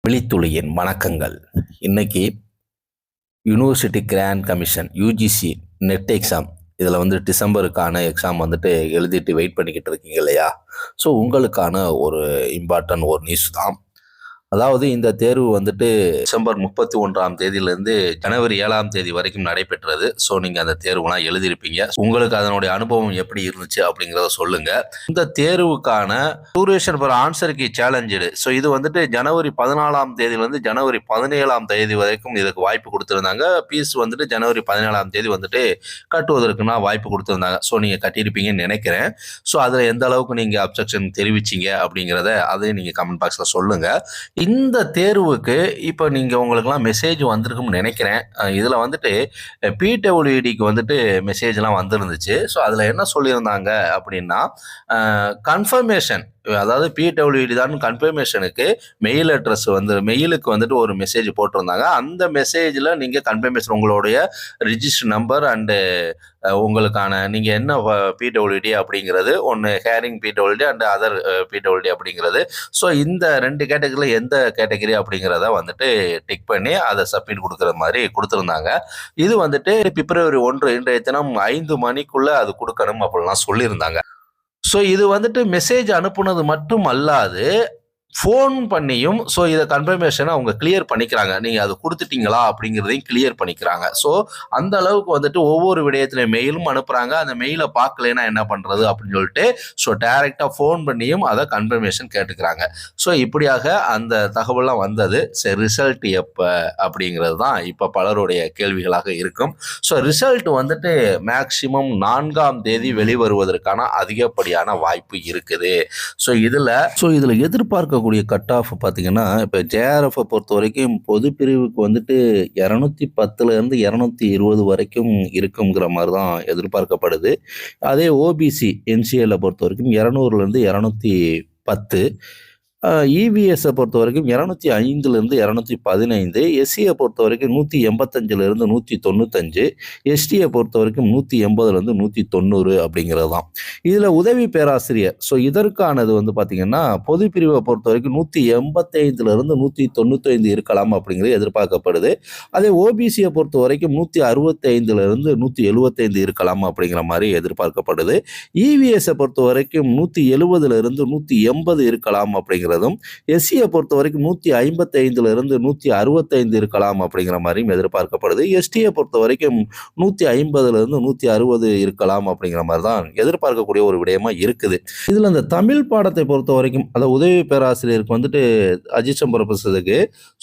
விழித்துளியின் வணக்கங்கள். இன்னைக்கு university grant commission UGC net exam இதில் டிசம்பருக்கான எக்ஸாம் எழுதிட்டு வெயிட் பண்ணிக்கிட்டு இருக்கீங்க இல்லையா? ஸோ உங்களுக்கான ஒரு இம்பார்ட்டன்ட் ஒரு நியூஸ் தான். அதாவது இந்த தேர்வு டிசம்பர் 31ஆம் தேதியிலிருந்து ஜனவரி 7ஆம் தேதி வரைக்கும் நடைபெற்றது. ஸோ நீங்கள் அந்த தேர்வுலாம் எழுதியிருப்பீங்க. உங்களுக்கு அதனுடைய அனுபவம் எப்படி இருந்துச்சு அப்படிங்கிறத சொல்லுங்க. இந்த தேர்வுக்கான duration for answer key challenge. So இது ஜனவரி 14ஆம் தேதியிலிருந்து ஜனவரி 17ஆம் தேதி வரைக்கும் இதுக்கு வாய்ப்பு கொடுத்துருந்தாங்க. ஃபீஸ் ஜனவரி 17ஆம் தேதி கட்டுவதற்குனா வாய்ப்பு கொடுத்துருந்தாங்க. ஸோ நீங்கள் கட்டியிருப்பீங்கன்னு நினைக்கிறேன். ஸோ அதில் எந்த அளவுக்கு நீங்கள் அப்செக்ஷன் தெரிவிச்சிங்க அப்படிங்கிறத அதையும் நீங்கள் கமெண்ட் பாக்ஸில் சொல்லுங்கள். இந்த தேர்வுக்கு இப்போ நீங்கள் உங்களுக்குலாம் மெசேஜ் வந்திருக்கும்னு நினைக்கிறேன். இதில் பிடபிள்யூடிக்கு மெசேஜ்லாம் வந்துருந்துச்சு. ஸோ அதில் என்ன சொல்லியிருந்தாங்க அப்படின்னா, கன்ஃபர்மேஷன், அதாவது பிடபிள்யூடி தான் கன்ஃபர்மேஷனுக்கு மெயில் அட்ரஸ் மெயிலுக்கு ஒரு மெசேஜ் போட்டிருந்தாங்க. அந்த மெசேஜில் நீங்கள் கன்ஃபர்மேஷன் உங்களுடைய ரிஜிஸ்டர் நம்பர் அண்டு உங்களுக்கான நீங்கள் என்ன பிடபிள்யூடி அப்படிங்கிறது ஒன்று ஹேரிங் பிடபிள்யூடி அண்ட் அதர் பிடபிள்யூடி அப்படிங்கிறது. ஸோ இந்த 2 கேட்டகரியில் எந்த கேட்டகரி அப்படிங்கிறத டிக் பண்ணி அதை சப்மிட் கொடுக்குற மாதிரி கொடுத்துருந்தாங்க. இது பிப்ரவரி 1 இன்றைய தினம் 5 மணிக்குள்ளே அது கொடுக்கணும் அப்படிலாம் சொல்லியிருந்தாங்க. ஸோ இது மெசேஜ் அனுப்புனது மட்டும் அல்லாது ஃபோன் பண்ணியும் இதை கன்ஃபர்மேஷனை அவங்க கிளியர் பண்ணிக்கிறாங்க. நீங்கள் அது கொடுத்துட்டீங்களா அப்படிங்கிறதையும் கிளியர் பண்ணிக்கிறாங்க. ஸோ அந்த அளவுக்கு ஒவ்வொரு விடயத்திலையும் மெயிலும் அனுப்புகிறாங்க. அந்த மெயிலை பார்க்கலைன்னா என்ன பண்ணுறது அப்படின்னு சொல்லிட்டு டைரெக்டாக ஃபோன் பண்ணியும் அதை கன்ஃபர்மேஷன் கேட்டுக்கிறாங்க. ஸோ இப்படியாக அந்த தகவலாம் வந்தது. சரி, ரிசல்ட் எப்போ அப்படிங்கிறது தான் இப்போ பலருடைய கேள்விகளாக இருக்கும். ஸோ ரிசல்ட் மேக்சிமம் 4ஆம் தேதி வெளிவருவதற்கான அதிகப்படியான வாய்ப்பு இருக்குது. ஸோ இதில் எதிர்பார்க்க கட் ஆஃப் பார்த்தீங்கன்னா, இப்போ ஜேஆர்எஃப் பொறுத்த வரைக்கும் பொது பிரிவுக்கு 210லேருந்து 220 வரைக்கும் இருக்குங்கிற மாதிரி தான் எதிர்பார்க்கப்படுது. அதே ஓபிசி என்சிஏல பொறுத்த வரைக்கும் 200லேருந்து 210. இவிஎஸை பொறுத்த வரைக்கும் 205லேருந்து 215. எஸ்சியை பொறுத்த வரைக்கும் 185லேருந்து 195. எஸ்டியை பொறுத்த வரைக்கும் 180லேருந்து 190 அப்படிங்கிறது தான். இதில் உதவி பேராசிரியர், ஸோ இதற்கானது பார்த்தீங்கன்னா பொது பிரிவை பொறுத்த வரைக்கும் 185லேருந்து 195 இருக்கலாம் அப்படிங்கிறது எதிர்பார்க்கப்படுது. அதே ஓபிசியை பொறுத்த வரைக்கும் 165லேருந்து 175 இருக்கலாம் அப்படிங்கிற மாதிரி எதிர்பார்க்கப்படுது. இவிஎஸை பொறுத்த வரைக்கும் 170லேருந்து 180 இருக்கலாம் அப்படிங்கிறதும், எஸ்சியை பொறுத்த வரைக்கும் 155லேருந்து 165 இருக்கலாம் அப்படிங்கிற மாதிரியும் எதிர்பார்க்கப்படுது. எஸ்டியை பொறுத்த வரைக்கும் 150லேருந்து 160 இருக்கலாம் அப்படிங்கிற மாதிரி தான் எதிர்பார்க்கக்கூடிய ஒரு விடயமா இருக்குது. இதில் அந்த தமிழ் பாடத்தை பொறுத்த வரைக்கும் அதாவது உதவி பேராசிரியருக்கு அஜிஷம் ப்ரொஃபஸருக்கு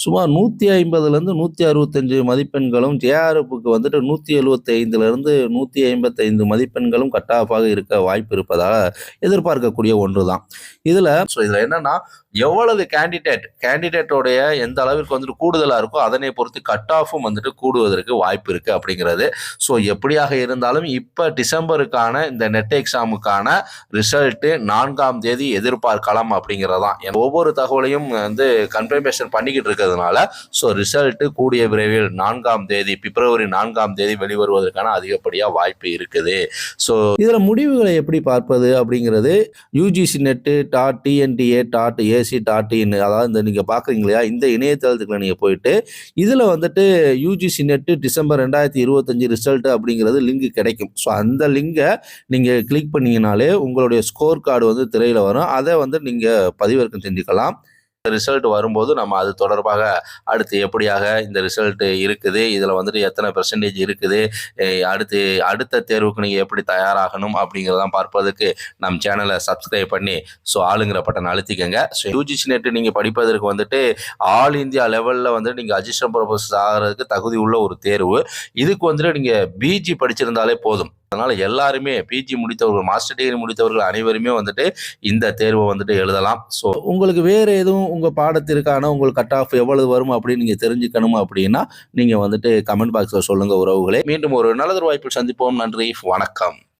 சுமார் 150லேருந்து 165 மதிப்பெண்களும், ஜேஆர்எஃப்க்கு 175லேருந்து 155 மதிப்பெண்களும் கட் ஆஃபாக இருக்க வாய்ப்பு இருப்பதாக எதிர்பார்க்கக்கூடிய ஒன்று தான். இதில் என்னன்னா, எவ்வளவு கேண்டிடேட்டோடைய எந்த அளவிற்கு கூடுதலாக இருக்கோ அதனை பொறுத்து கட் ஆஃபும் கூடுவதற்கு வாய்ப்பு இருக்குது அப்படிங்கிறது. ஸோ எப்படியாக இருந்தாலும் இப்போ டிசம்பருக்கான இந்த நெட் எக்ஸாமுக்கான ரிசல்ட்டு 4ஆம் தேதி எதிர்பார்க்கலாம் அப்படிங்கிறதான். ஒவ்வொரு தகவலையும் கன்ஃபர்மேஷன் பண்ணிக்கிட்டு இருக்கிறதுனால ஸோ ரிசல்ட்டு கூடிய விரைவில் 4ஆம் தேதி பிப்ரவரி 4ஆம் தேதி வெளிவருவதற்கான அதிகப்படியாக வாய்ப்பு இருக்குது. ஸோ இதில் முடிவுகளை எப்படி பார்ப்பது அப்படிங்கிறது யூஜிசி நெட்டு .tnta.ac.in, அதாவது நீங்கள் பார்க்குறீங்க இல்லையா, இந்த இணையதளத்துக்குள்ள நீங்கள் போயிட்டு இதில் யூஜிசி நெட்டு டிசம்பர் 2025 ரிசல்ட் அப்படிங்கிறது லிங்க் கிடைக்கும். ஸோ அந்த லிங்கை நீங்கள் கிளிக் பண்ணீங்கனாலே உங்களுடைய ஸ்கோர் கார்டு திரையில் வரும். அதை நீங்கள் பதிவிறக்கம் செஞ்சுக்கலாம். ரிசல்ட் வரும்போது நம்ம அது தொடர்பாக அடுத்து எப்படியாக இந்த ரிசல்ட் இருக்குது, இதில் எத்தனை பெர்சன்டேஜ் இருக்குது, அடுத்த தேர்வுக்கு நீங்கள் எப்படி தயாராகணும் அப்படிங்கிறதான் பார்ப்பதற்கு நம் சேனலை சப்ஸ்கிரைப் பண்ணி ஸோ ஆளுங்கிற பட்டன் அழுத்திக்கங்க. ஸோ யூஜிசி நெட்டு நீங்கள் படிப்பதற்கு ஆல் இந்தியா லெவலில் நீங்கள் அசிஸ்டன்ட் ப்ரொஃபஸர் ஆகிறதுக்கு தகுதி உள்ள ஒரு தேர்வு. இதுக்கு நீங்கள் பிஜி படிச்சிருந்தாலே போதும். அதனால் எல்லாருமே பிஜி முடித்தவர்கள், மாஸ்டர் டிகிரி முடித்தவர்கள் அனைவருமே இந்த தேர்வை எழுதலாம். ஸோ உங்களுக்கு வேறு எதுவும் உங்கள் பாடத்திற்கான உங்களுக்கு கட் ஆஃப் எவ்வளவு வரும் அப்படின்னு நீங்கள் தெரிஞ்சுக்கணும் அப்படின்னா நீங்கள் கமெண்ட் பாக்ஸில் சொல்லுங்கள் உறவுகளே. மீண்டும் ஒரு நல்லதொரு வாய்ப்பில் சந்திப்போம். நன்றி, வணக்கம்.